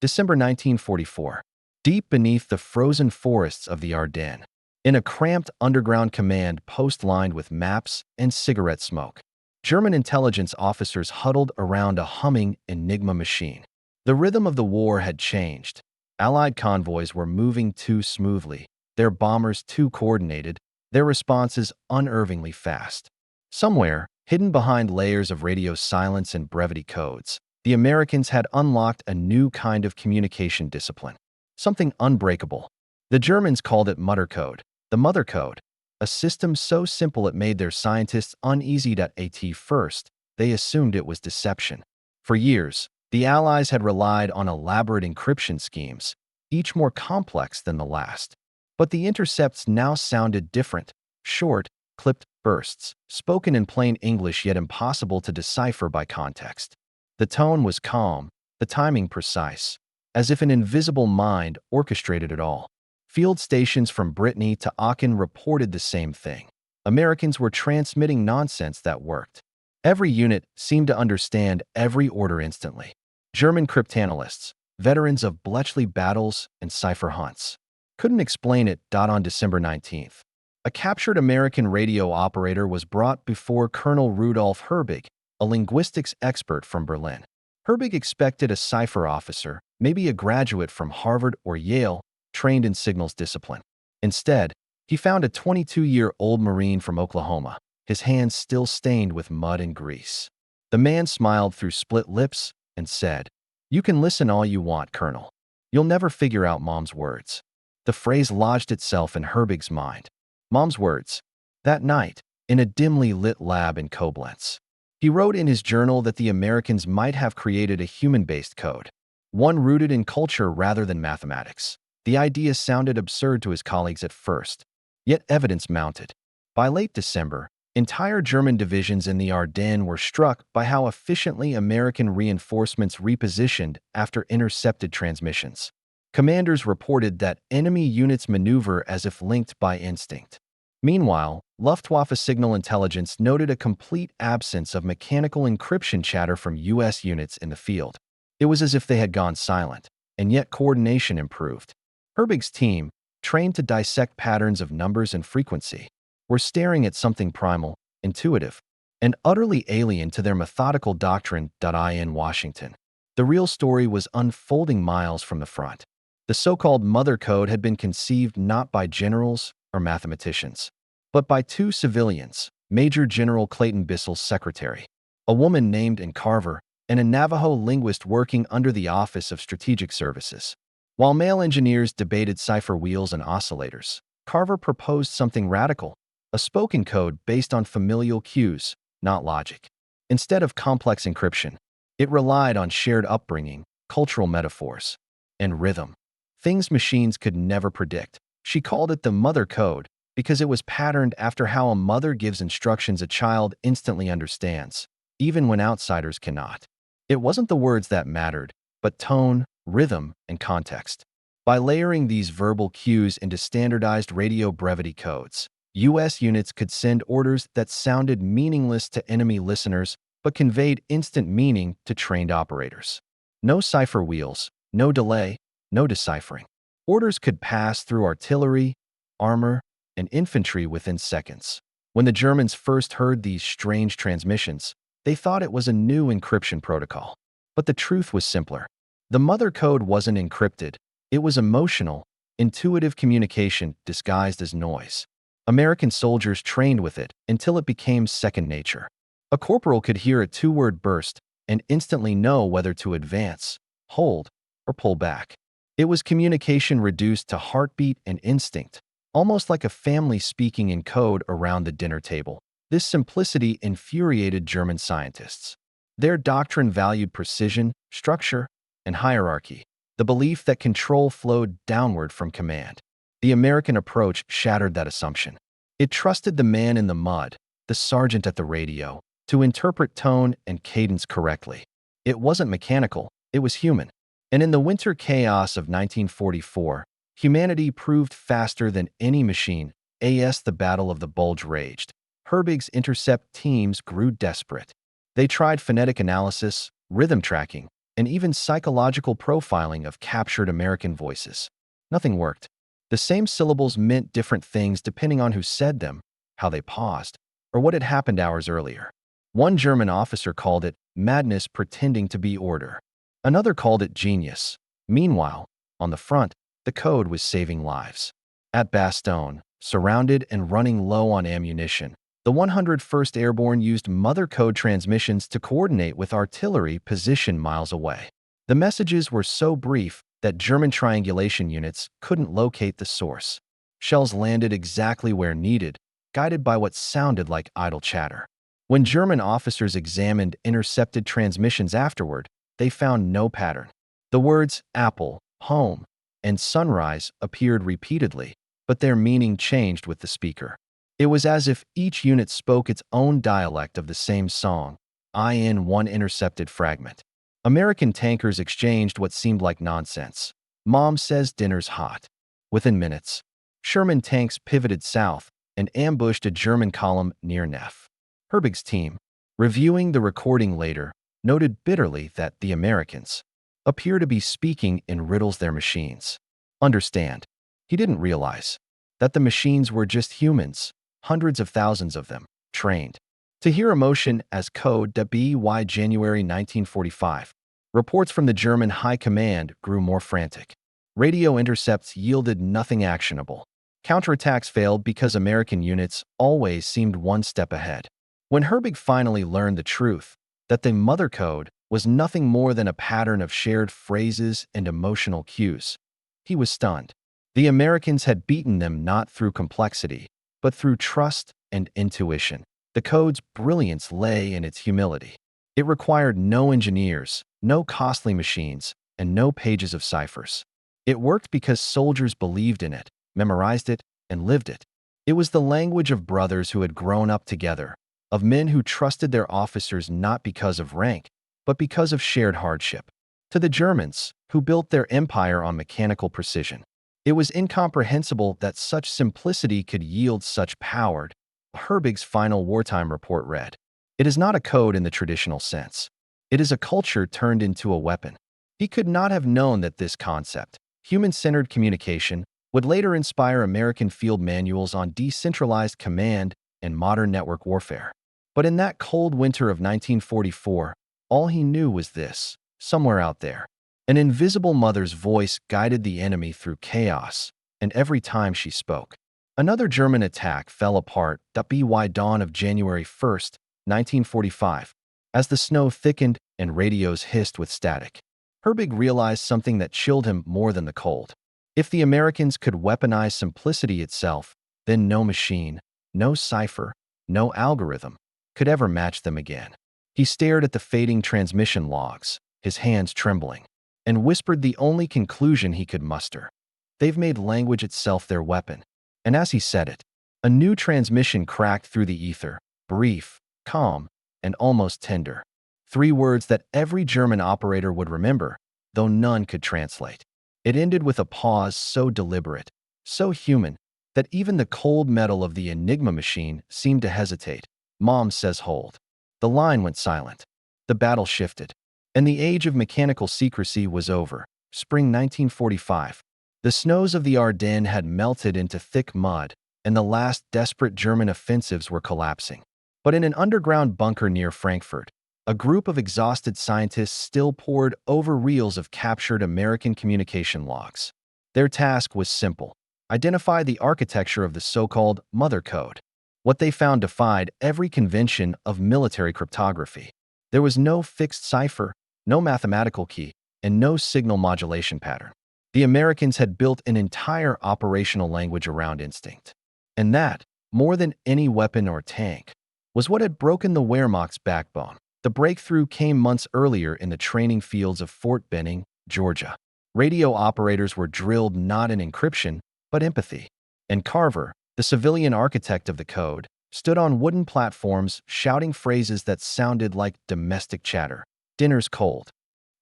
December 1944. Deep beneath the frozen forests of the Ardennes, in a cramped underground command post lined with maps and cigarette smoke, German intelligence officers huddled around a humming Enigma machine. The rhythm of the war had changed. Allied convoys were moving too smoothly, their bombers too coordinated, their responses unervingly fast. Somewhere, hidden behind layers of radio silence and brevity codes, the Americans had unlocked a new kind of communication discipline, something unbreakable. The Germans called it mutter code, the mother code, a system so simple it made their scientists uneasy. At first, they assumed it was deception. For years, the Allies had relied on elaborate encryption schemes, each more complex than the last. But the intercepts now sounded different, short, clipped bursts, spoken in plain English yet impossible to decipher by context. The tone was calm, the timing precise, as if an invisible mind orchestrated it all. Field stations from Brittany to Aachen reported the same thing. Americans were transmitting nonsense that worked. Every unit seemed to understand every order instantly. German cryptanalysts, veterans of Bletchley battles and cipher hunts, couldn't explain it. On December 19th, a captured American radio operator was brought before Colonel Rudolf Herbig, a linguistics expert from Berlin. Herbig expected a cipher officer, maybe a graduate from Harvard or Yale, trained in signals discipline. Instead, he found a 22-year-old Marine from Oklahoma, his hands still stained with mud and grease. The man smiled through split lips and said, "You can listen all you want, Colonel. You'll never figure out Mom's words." The phrase lodged itself in Herbig's mind. Mom's words. That night, in a dimly lit lab in Koblenz, he wrote in his journal that the Americans might have created a human-based code, one rooted in culture rather than mathematics. The idea sounded absurd to his colleagues at first, yet evidence mounted. By late December, entire German divisions in the Ardennes were struck by how efficiently American reinforcements repositioned after intercepted transmissions. Commanders reported that enemy units maneuver as if linked by instinct. Meanwhile, Luftwaffe signal intelligence noted a complete absence of mechanical encryption chatter from U.S. units in the field. It was as if they had gone silent, and yet coordination improved. Herbig's team, trained to dissect patterns of numbers and frequency, were staring at something primal, intuitive, and utterly alien to their methodical Doctrine.I in Washington. The real story was unfolding miles from the front. The so-called mother code had been conceived not by generals or mathematicians, but by two civilians, Major General Clayton Bissell's secretary, a woman named Carver, and a Navajo linguist working under the Office of Strategic Services. While male engineers debated cipher wheels and oscillators, Carver proposed something radical, a spoken code based on familial cues, not logic. Instead of complex encryption, it relied on shared upbringing, cultural metaphors, and rhythm. Things machines could never predict. She called it the mother code because it was patterned after how a mother gives instructions a child instantly understands, even when outsiders cannot. It wasn't the words that mattered, but tone, rhythm, and context. By layering these verbal cues into standardized radio brevity codes, U.S. units could send orders that sounded meaningless to enemy listeners but conveyed instant meaning to trained operators. No cipher wheels, no delay, no deciphering. Orders could pass through artillery, armor, and infantry within seconds. When the Germans first heard these strange transmissions, they thought it was a new encryption protocol. But the truth was simpler. The mother code wasn't encrypted. It was emotional, intuitive communication disguised as noise. American soldiers trained with it until it became second nature. A corporal could hear a two-word burst and instantly know whether to advance, hold, or pull back. It was communication reduced to heartbeat and instinct, almost like a family speaking in code around the dinner table. This simplicity infuriated German scientists. Their doctrine valued precision, structure, and hierarchy, the belief that control flowed downward from command. The American approach shattered that assumption. It trusted the man in the mud, the sergeant at the radio, to interpret tone and cadence correctly. It wasn't mechanical, it was human. And in the winter chaos of 1944, humanity proved faster than any machine. As the Battle of the Bulge raged, Herbig's intercept teams grew desperate. They tried phonetic analysis, rhythm tracking, and even psychological profiling of captured American voices. Nothing worked. The same syllables meant different things depending on who said them, how they paused, or what had happened hours earlier. One German officer called it madness pretending to be order. Another called it genius. Meanwhile, on the front, the code was saving lives. At Bastogne, surrounded and running low on ammunition, the 101st Airborne used mother code transmissions to coordinate with artillery positioned miles away. The messages were so brief that German triangulation units couldn't locate the source. Shells landed exactly where needed, guided by what sounded like idle chatter. When German officers examined intercepted transmissions afterward, they found no pattern. The words apple, home, and sunrise appeared repeatedly, but their meaning changed with the speaker. It was as if each unit spoke its own dialect of the same song, in one intercepted fragment. American tankers exchanged what seemed like nonsense. Mom says dinner's hot. Within minutes, Sherman tanks pivoted south and ambushed a German column near Neff. Herbig's team, reviewing the recording later, noted bitterly that the Americans appear to be speaking in riddles their machines understand. He didn't realize that the machines were just humans, hundreds of thousands of them, trained to hear emotion as code. WWII January 1945. Reports from the German High Command grew more frantic. Radio intercepts yielded nothing actionable. Counterattacks failed because American units always seemed one step ahead. When Herbig finally learned the truth, that the mother code was nothing more than a pattern of shared phrases and emotional cues, he was stunned. The Americans had beaten them not through complexity, but through trust and intuition. The code's brilliance lay in its humility. It required no engineers, no costly machines, and no pages of ciphers. It worked because soldiers believed in it, memorized it, and lived it. It was the language of brothers who had grown up together, of men who trusted their officers not because of rank, but because of shared hardship. To the Germans, who built their empire on mechanical precision, it was incomprehensible that such simplicity could yield such power. Herbig's final wartime report read, "It is not a code in the traditional sense. It is a culture turned into a weapon." He could not have known that this concept, human-centered communication, would later inspire American field manuals on decentralized command and modern network warfare. But in that cold winter of 1944, all he knew was this: somewhere out there, an invisible mother's voice guided the enemy through chaos, and every time she spoke, another German attack fell apart. By dawn of January 1st, 1945, as the snow thickened and radios hissed with static, Herbig realized something that chilled him more than the cold. If the Americans could weaponize simplicity itself, then no machine, no cipher, no algorithm could ever match them again. He stared at the fading transmission logs, his hands trembling, and whispered the only conclusion he could muster: they've made language itself their weapon. And as he said it, a new transmission cracked through the ether, brief, calm, and almost tender. 3 words that every German operator would remember, though none could translate. It ended with a pause so deliberate, so human, that even the cold metal of the Enigma machine seemed to hesitate. "Mom says hold." The line went silent. The battle shifted, and the age of mechanical secrecy was over. Spring 1945. The snows of the Ardennes had melted into thick mud, and the last desperate German offensives were collapsing. But in an underground bunker near Frankfurt, a group of exhausted scientists still pored over reels of captured American communication logs. Their task was simple: identify the architecture of the so-called mother code. What they found defied every convention of military cryptography. There was no fixed cipher, no mathematical key, and no signal modulation pattern. The Americans had built an entire operational language around instinct. And that, more than any weapon or tank, was what had broken the Wehrmacht's backbone. The breakthrough came months earlier in the training fields of Fort Benning, Georgia. Radio operators were drilled not in encryption, but empathy. And Carver, the civilian architect of the code, stood on wooden platforms shouting phrases that sounded like domestic chatter. "Dinner's cold.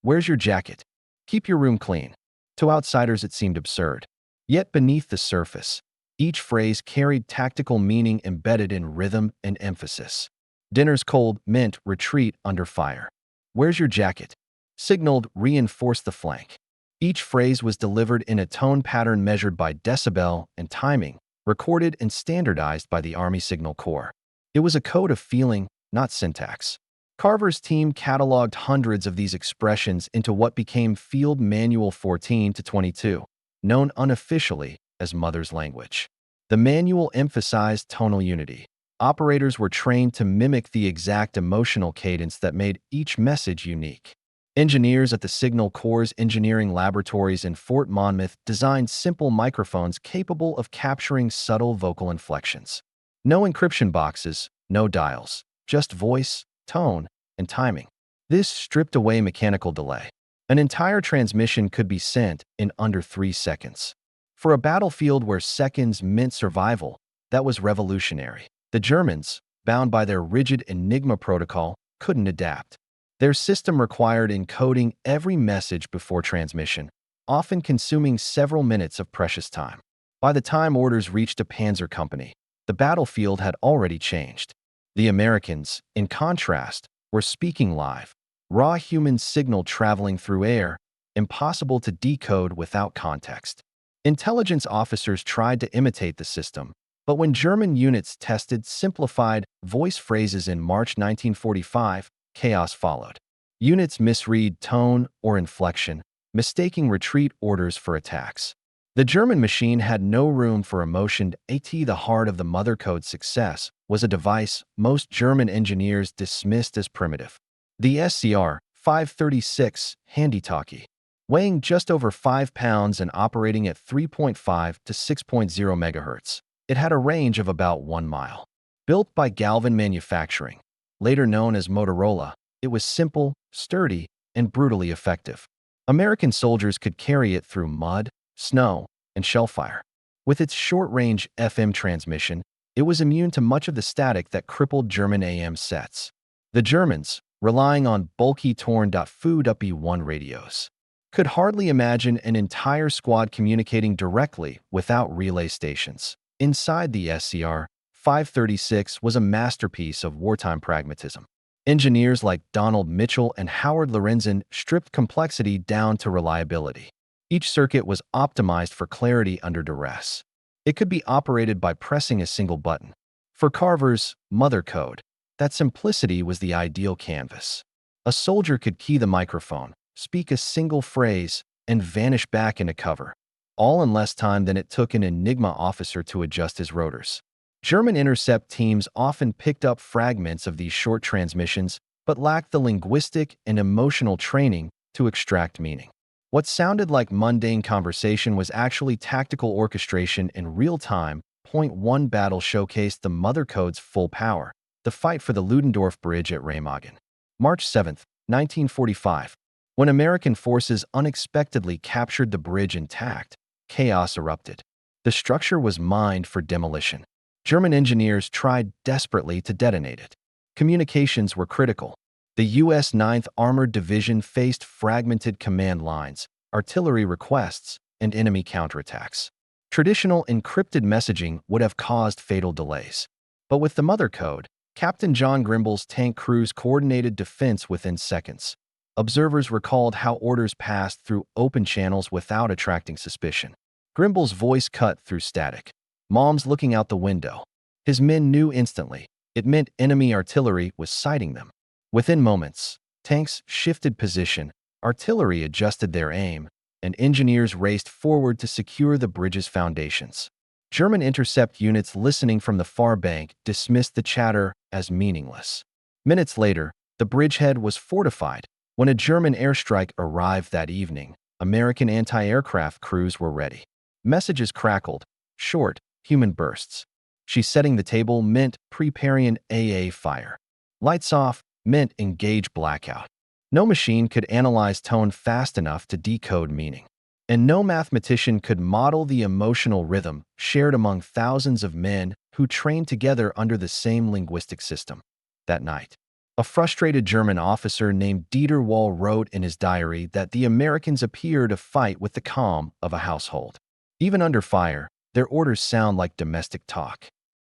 Where's your jacket? Keep your room clean." To outsiders it seemed absurd. Yet beneath the surface, each phrase carried tactical meaning embedded in rhythm and emphasis. Dinner's cold meant retreat under fire. "Where's your jacket? signaled reinforce the flank. Each phrase was delivered in a tone pattern measured by decibel and timing, recorded and standardized by the Army Signal Corps. It was a code of feeling, not syntax. Carver's team cataloged hundreds of these expressions into what became Field Manual 14 to 22, known unofficially as Mother's Language. The manual emphasized tonal unity. Operators were trained to mimic the exact emotional cadence that made each message unique. Engineers at the Signal Corps' engineering laboratories in Fort Monmouth designed simple microphones capable of capturing subtle vocal inflections. No encryption boxes, no dials, just voice, tone, and timing. This stripped away mechanical delay. An entire transmission could be sent in under 3 seconds. For a battlefield where seconds meant survival, that was revolutionary. The Germans, bound by their rigid Enigma protocol, couldn't adapt. Their system required encoding every message before transmission, often consuming several minutes of precious time. By the time orders reached a panzer company, the battlefield had already changed. The Americans, in contrast, were speaking live, raw human signal traveling through air, impossible to decode without context. Intelligence officers tried to imitate the system, but when German units tested simplified voice phrases in March 1945, chaos followed. Units misread tone or inflection, mistaking retreat orders for attacks. The German machine had no room for emotion. The heart of the mother code's success was a device most German engineers dismissed as primitive. The SCR 536 handy-talkie. Weighing just over 5 pounds and operating at 3.5 to 6.0 MHz. It had a range of about 1 mile. Built by Galvin Manufacturing, later known as Motorola, it was simple, sturdy, and brutally effective. American soldiers could carry it through mud, snow, and shellfire. With its short-range FM transmission, it was immune to much of the static that crippled German AM sets. The Germans, relying on bulky torn WWII radios, could hardly imagine an entire squad communicating directly without relay stations. Inside the SCR, 536 was a masterpiece of wartime pragmatism. Engineers like Donald Mitchell and Howard Lorenzen stripped complexity down to reliability. Each circuit was optimized for clarity under duress. It could be operated by pressing a single button. For Carver's mother code, that simplicity was the ideal canvas. A soldier could key the microphone, speak a single phrase, and vanish back into cover, all in less time than it took an Enigma officer to adjust his rotors. German intercept teams often picked up fragments of these short transmissions, but lacked the linguistic and emotional training to extract meaning. What sounded like mundane conversation was actually tactical orchestration in real time. Point 1 battle showcased the mother code's full power, the fight for the Ludendorff Bridge at Remagen. March 7, 1945. When American forces unexpectedly captured the bridge intact, chaos erupted. The structure was mined for demolition. German engineers tried desperately to detonate it. Communications were critical. The U.S. 9th Armored Division faced fragmented command lines, artillery requests, and enemy counterattacks. Traditional encrypted messaging would have caused fatal delays. But with the mother code, Captain John Grimble's tank crews coordinated defense within seconds. Observers recalled how orders passed through open channels without attracting suspicion. Grimble's voice cut through static. Mom's looking out the window. His men knew instantly. It meant enemy artillery was sighting them. Within moments, tanks shifted position, artillery adjusted their aim, and engineers raced forward to secure the bridge's foundations. German intercept units listening from the far bank dismissed the chatter as meaningless. Minutes later, the bridgehead was fortified. When a German airstrike arrived that evening, American anti-aircraft crews were ready. Messages crackled, short, human bursts. She's setting the table meant preparing an AA fire. Lights off meant engage blackout. No machine could analyze tone fast enough to decode meaning. And no mathematician could model the emotional rhythm shared among thousands of men who trained together under the same linguistic system. That night, a frustrated German officer named Dieter Wall wrote in his diary that the Americans appear to fight with the calm of a household. Even under fire, their orders sound like domestic talk.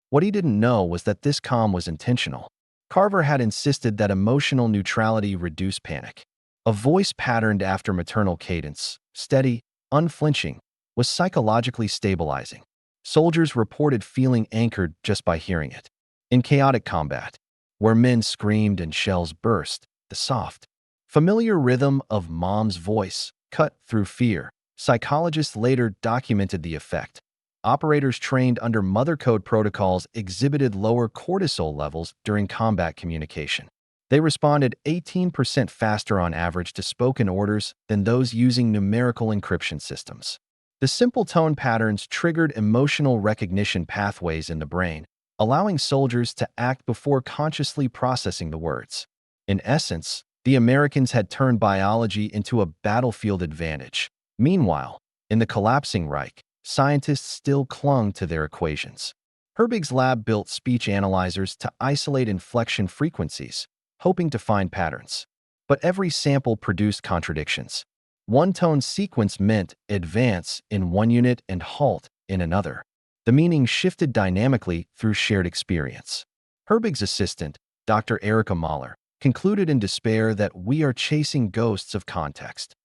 What he didn't know was that this calm was intentional. Carver had insisted that emotional neutrality reduce panic. A voice patterned after maternal cadence, steady, unflinching, was psychologically stabilizing. Soldiers reported feeling anchored just by hearing it. In chaotic combat, where men screamed and shells burst, the soft, familiar rhythm of mom's voice cut through fear. Psychologists later documented the effect. Operators trained under mother code protocols exhibited lower cortisol levels during combat communication. They responded 18% faster on average to spoken orders than those using numerical encryption systems. The simple tone patterns triggered emotional recognition pathways in the brain, allowing soldiers to act before consciously processing the words. In essence, the Americans had turned biology into a battlefield advantage. Meanwhile, in the collapsing Reich, scientists still clung to their equations. Herbig's lab built speech analyzers to isolate inflection frequencies, hoping to find patterns. But every sample produced contradictions. One tone sequence meant advance in one unit and halt in another. The meaning shifted dynamically through shared experience. Herbig's assistant, Dr. Erika Mahler, concluded in despair that we are chasing ghosts of context.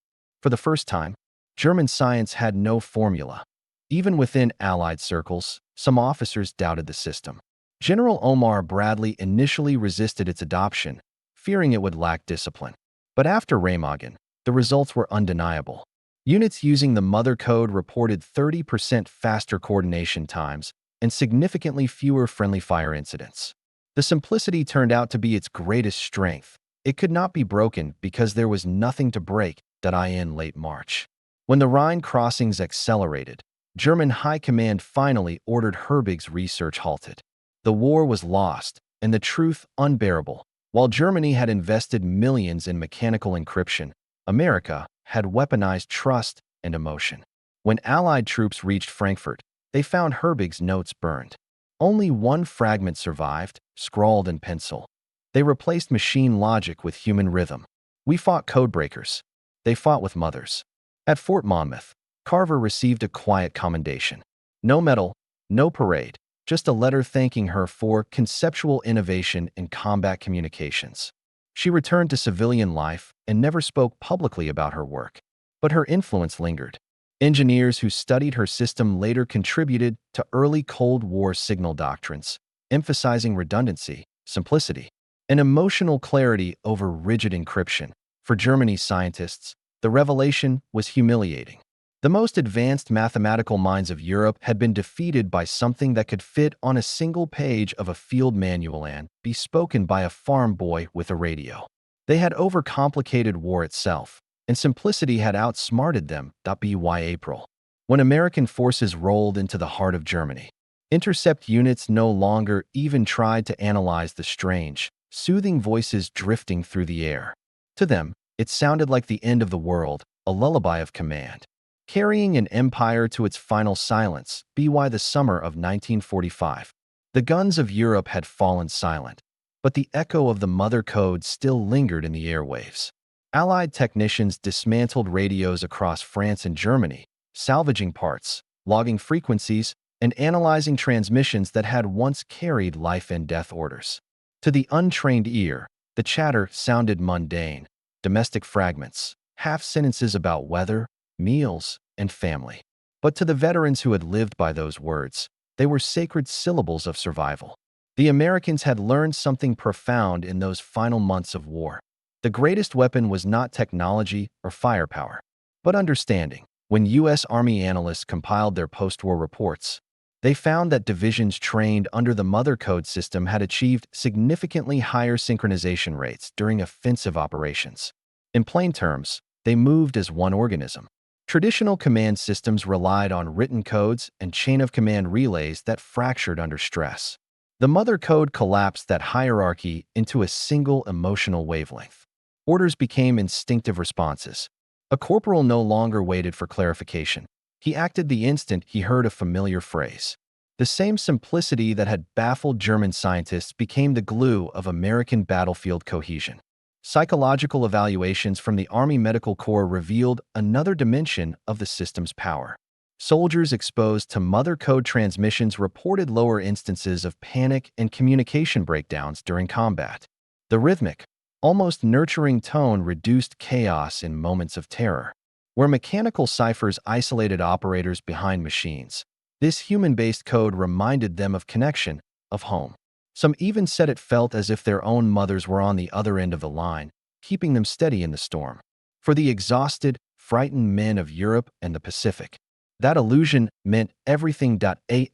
For the first time, German science had no formula. Even within Allied circles, some officers doubted the system. General Omar Bradley initially resisted its adoption, fearing it would lack discipline. But after Remagen, the results were undeniable. Units using the mother code reported 30% faster coordination times and significantly fewer friendly fire incidents. The simplicity turned out to be its greatest strength. It could not be broken because there was nothing to break. In late March, when the Rhine crossings accelerated, German high command finally ordered Herbig's research halted. The war was lost, and the truth unbearable. While Germany had invested millions in mechanical encryption, America had weaponized trust and emotion. When Allied troops reached Frankfurt, they found Herbig's notes burned. Only one fragment survived, scrawled in pencil. They replaced machine logic with human rhythm. We fought codebreakers. They fought with mothers. At Fort Monmouth, Carver received a quiet commendation. No medal, no parade, just a letter thanking her for conceptual innovation in combat communications. She returned to civilian life and never spoke publicly about her work. But her influence lingered. Engineers who studied her system later contributed to early Cold War signal doctrines, emphasizing redundancy, simplicity, and emotional clarity over rigid encryption. For Germany's scientists, the revelation was humiliating. The most advanced mathematical minds of Europe had been defeated by something that could fit on a single page of a field manual and be spoken by a farm boy with a radio. They had overcomplicated war itself, and simplicity had outsmarted them. By April, when American forces rolled into the heart of Germany, intercept units no longer even tried to analyze the strange, soothing voices drifting through the air. To them, it sounded like the end of the world, a lullaby of command. Carrying an empire to its final silence, by the summer of 1945. The guns of Europe had fallen silent, but the echo of the mother code still lingered in the airwaves. Allied technicians dismantled radios across France and Germany, salvaging parts, logging frequencies, and analyzing transmissions that had once carried life and death orders. To the untrained ear, the chatter sounded mundane, domestic fragments, half-sentences about weather, meals, and family. But to the veterans who had lived by those words, they were sacred syllables of survival. The Americans had learned something profound in those final months of war. The greatest weapon was not technology or firepower, but understanding. When U.S. Army analysts compiled their post-war reports, they found that divisions trained under the mother code system had achieved significantly higher synchronization rates during offensive operations. In plain terms, they moved as one organism. Traditional command systems relied on written codes and chain-of-command relays that fractured under stress. The mother code collapsed that hierarchy into a single emotional wavelength. Orders became instinctive responses. A corporal no longer waited for clarification. He acted the instant he heard a familiar phrase. The same simplicity that had baffled German scientists became the glue of American battlefield cohesion. Psychological evaluations from the Army Medical Corps revealed another dimension of the system's power. Soldiers exposed to mother code transmissions reported lower instances of panic and communication breakdowns during combat. The rhythmic, almost nurturing tone reduced chaos in moments of terror. Where mechanical ciphers isolated operators behind machines, this human-based code reminded them of connection, of home. Some even said it felt as if their own mothers were on the other end of the line, keeping them steady in the storm. For the exhausted, frightened men of Europe and the Pacific, that illusion meant everything.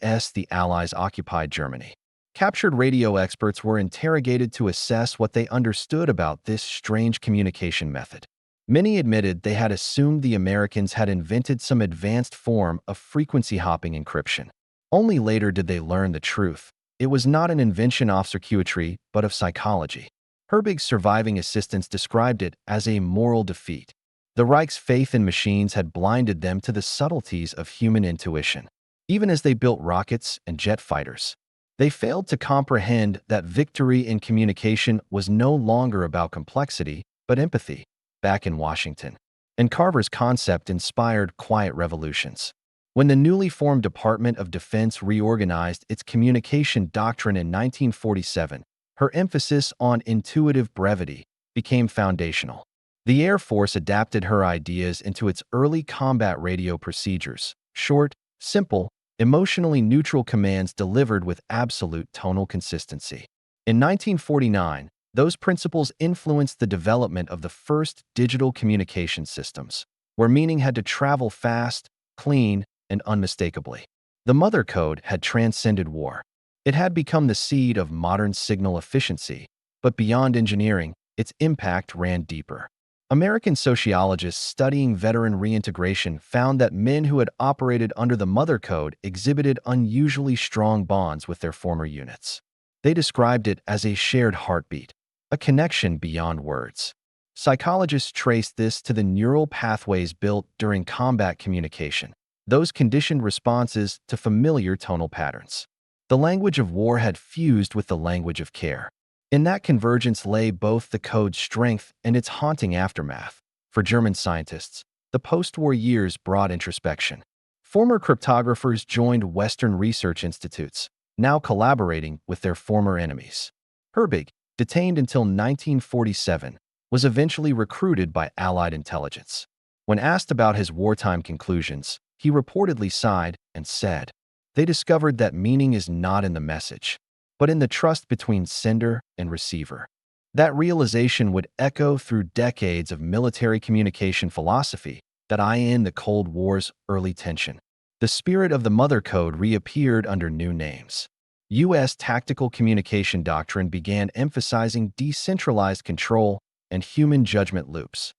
As the Allies occupied Germany, captured radio experts were interrogated to assess what they understood about this strange communication method. Many admitted they had assumed the Americans had invented some advanced form of frequency-hopping encryption. Only later did they learn the truth. It was not an invention of circuitry, but of psychology. Herbig's surviving assistants described it as a moral defeat. The Reich's faith in machines had blinded them to the subtleties of human intuition. Even as they built rockets and jet fighters, they failed to comprehend that victory in communication was no longer about complexity, but empathy. Back in Washington, and Carver's concept inspired quiet revolutions. When the newly formed Department of Defense reorganized its communication doctrine in 1947, her emphasis on intuitive brevity became foundational. The Air Force adapted her ideas into its early combat radio procedures: short, simple, emotionally neutral commands delivered with absolute tonal consistency. In 1949, those principles influenced the development of the first digital communication systems, where meaning had to travel fast, clean, and unmistakably. The mother code had transcended war. It had become the seed of modern signal efficiency, but beyond engineering, its impact ran deeper. American sociologists studying veteran reintegration found that men who had operated under the mother code exhibited unusually strong bonds with their former units. They described it as a shared heartbeat, a connection beyond words. Psychologists traced this to the neural pathways built during combat communication, those conditioned responses to familiar tonal patterns. The language of war had fused with the language of care. In that convergence lay both the code's strength and its haunting aftermath. For German scientists, the post-war years brought introspection. Former cryptographers joined Western research institutes, now collaborating with their former enemies. Herbig, detained until 1947, was eventually recruited by Allied intelligence. When asked about his wartime conclusions, he reportedly sighed and said, "They discovered that meaning is not in the message, but in the trust between sender and receiver." That realization would echo through decades of military communication philosophy that in the Cold War's early tension. The spirit of the mother code reappeared under new names. U.S. tactical communication doctrine began emphasizing decentralized control and human judgment loops.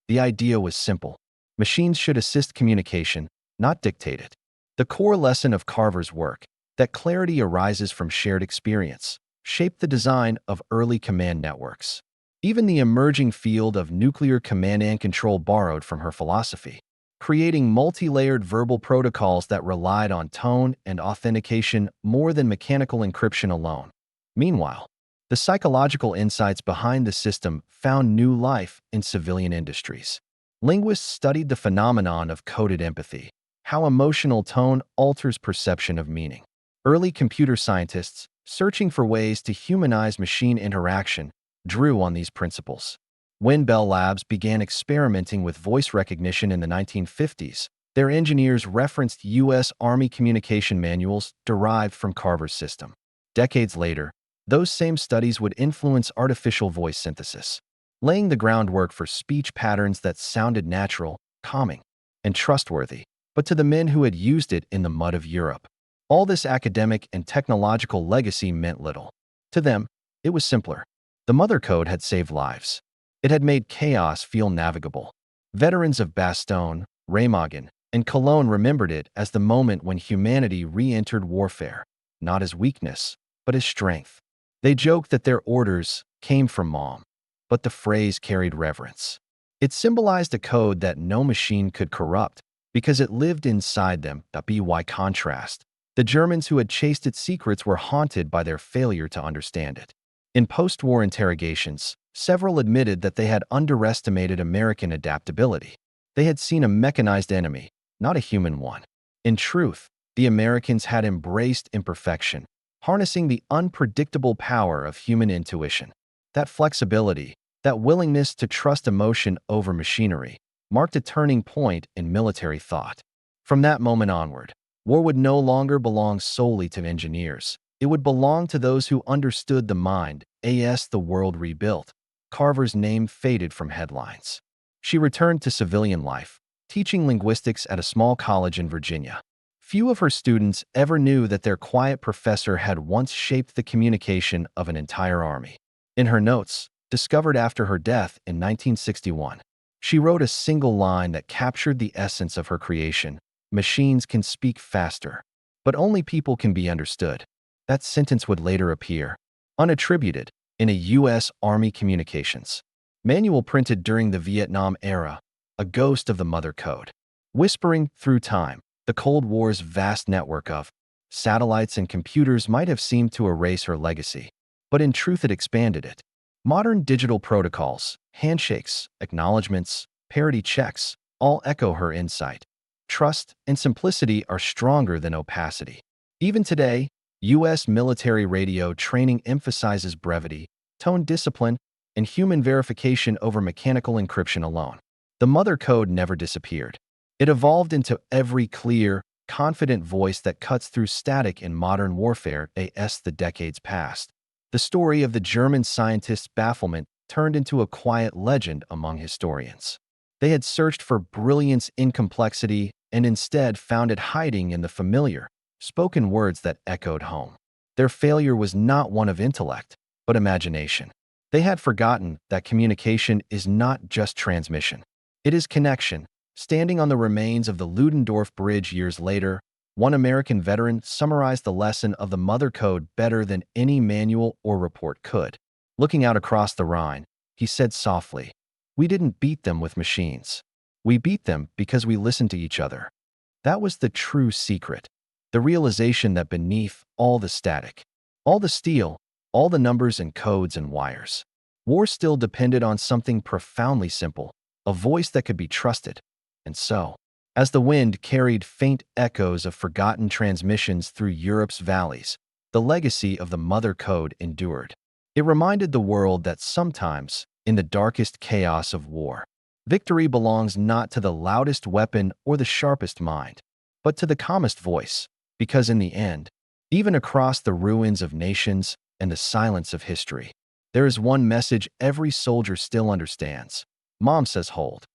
The idea was simple. Machines should assist communication, not dictate it. The core lesson of Carver's work, that clarity arises from shared experience, shaped the design of early command networks. Even the emerging field of nuclear command and control borrowed from her philosophy, creating multi-layered verbal protocols that relied on tone and authentication more than mechanical encryption alone. Meanwhile, the psychological insights behind the system found new life in civilian industries. Linguists studied the phenomenon of coded empathy, how emotional tone alters perception of meaning. Early computer scientists, searching for ways to humanize machine interaction, drew on these principles. When Bell Labs began experimenting with voice recognition in the 1950s, their engineers referenced U.S. Army communication manuals derived from Carver's system. Decades later, those same studies would influence artificial voice synthesis, laying the groundwork for speech patterns that sounded natural, calming, and trustworthy. But to the men who had used it in the mud of Europe, all this academic and technological legacy meant little. To them, it was simpler. The mother code had saved lives. It had made chaos feel navigable. Veterans of Bastogne, Remagen, and Cologne remembered it as the moment when humanity re-entered warfare, not as weakness, but as strength. They joked that their orders came from Mom, but the phrase carried reverence. It symbolized a code that no machine could corrupt because it lived inside them. By contrast, the Germans who had chased its secrets were haunted by their failure to understand it. In post-war interrogations, several admitted that they had underestimated American adaptability. They had seen a mechanized enemy, not a human one. In truth, the Americans had embraced imperfection, harnessing the unpredictable power of human intuition. That flexibility, That willingness to trust emotion over machinery marked a turning point in military thought. From that moment onward, war would no longer belong solely to engineers. It would belong to those who understood the mind. As the world rebuilt, Carver's name faded from headlines. She returned to civilian life, teaching linguistics at a small college in Virginia. Few of her students ever knew that their quiet professor had once shaped the communication of an entire army. In her notes, discovered after her death in 1961, she wrote a single line that captured the essence of her creation: "Machines can speak faster, but only people can be understood." That sentence would later appear, unattributed, in a U.S. Army communications manual printed during the Vietnam era, a ghost of the mother code. Whispering through time, the Cold War's vast network of satellites and computers might have seemed to erase her legacy, but in truth it expanded it. Modern digital protocols, handshakes, acknowledgements, parity checks, all echo her insight. Trust and simplicity are stronger than opacity. Even today, U.S. military radio training emphasizes brevity, tone discipline, and human verification over mechanical encryption alone. The mother code never disappeared. It evolved into every clear, confident voice that cuts through static in modern warfare. As the decades passed, the story of the German scientist's bafflement turned into a quiet legend among historians. They had searched for brilliance in complexity and instead found it hiding in the familiar, spoken words that echoed home. Their failure was not one of intellect, but imagination. They had forgotten that communication is not just transmission. It is connection. Standing on the remains of the Ludendorff Bridge years later, one American veteran summarized the lesson of the mother code better than any manual or report could. Looking out across the Rhine, he said softly, "We didn't beat them with machines. We beat them because we listened to each other." That was the true secret. The realization that beneath all the static, all the steel, all the numbers and codes and wires, war still depended on something profoundly simple, a voice that could be trusted. And so, as the wind carried faint echoes of forgotten transmissions through Europe's valleys, the legacy of the mother code endured. It reminded the world that sometimes, in the darkest chaos of war, victory belongs not to the loudest weapon or the sharpest mind, but to the calmest voice, because in the end, even across the ruins of nations and the silence of history, there is one message every soldier still understands. Mom says hold.